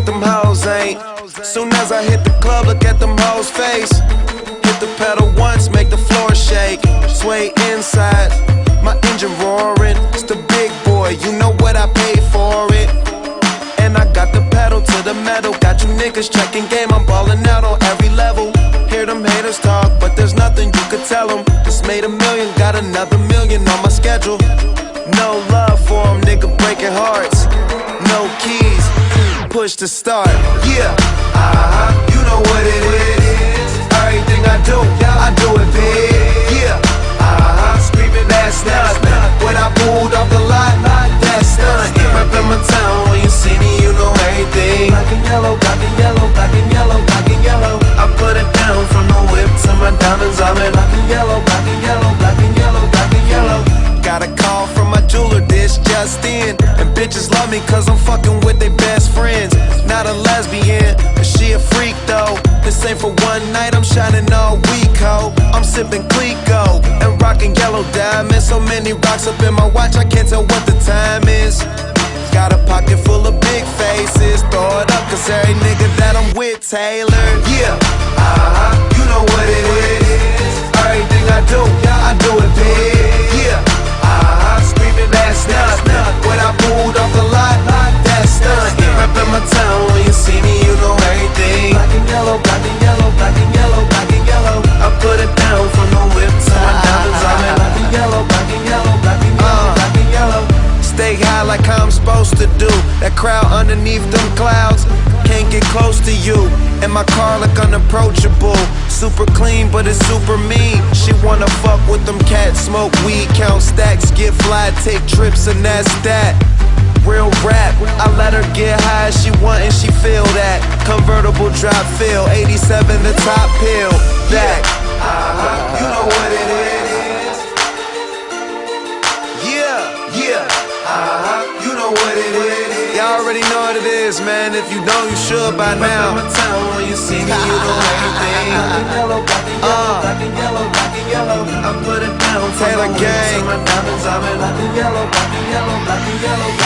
but them hoes ain't. Soon as I hit the club, look at them hoes' face. Hit the pedal once, make the floor shake. Sway inside, my engine roaring. It's the big boy, you know what I paid for it. And I got the pedal to the metal. Got you niggas checking game, I'm ballin' out on every level. Hear them haters talk, but there's nothing you could tell them. Just made $1 million, got another $1 million on my schedule. No love for them, nigga breaking hearts. No keys, push to start. Yeah, you know what it is. Everything I do it big. Yeah, screaming that's nothing. When I pulled off the lot, that's nothing. Reppin' my town, when you see me, you know everything. Black and yellow, black and yellow, black and yellow, black and yellow. I put it down from the whip to my diamonds, I'm in black and yellow, black and yellow, black and yellow, black and yellow. Got a call from my jeweler, this just in. And bitches love me cause I'm fucking with their best friends. Not a lesbian, but she a freak though. This ain't for one night, I'm shining all week, ho. I'm sipping Clico and rocking yellow diamonds. So many rocks up in my watch, I can't tell what the time is. Got a pocket full of big faces. Throw it up cause every nigga that I'm with tailored. Yeah, you know what it is. Everything I do it big. Yeah, screaming that's nothing. When I pulled off the lot, that's nothing. Reppin' my town, when you see me, you know everything. Black and yellow, black and yellow, black and yellow, black and yellow. I put it down from the whip to my diamonds, I'm in black and yellow, black and yellow, black and yellow, black and yellow. Stay high like I'm supposed to do. That crowd underneath them clouds can't get close to you. And my car look unapproachable. Super clean, but it's super mean. She wanna fuck with them cats, smoke weed, count stacks, get fly, take trips, and that's that. Real rap, I let her get high as she want and she feel that. Convertible drop feel, 87 the top pill. Back, you know what it is. Yeah, you know what it is. Y'all already know what it is, man. If you don't, you should by now. My town, when you see me, you know everything. Black and yellow, black and yellow, black and yellow, black and yellow. I put it down, Taylor Gang. My diamonds, I'm in black and yellow, black and yellow, black and yellow.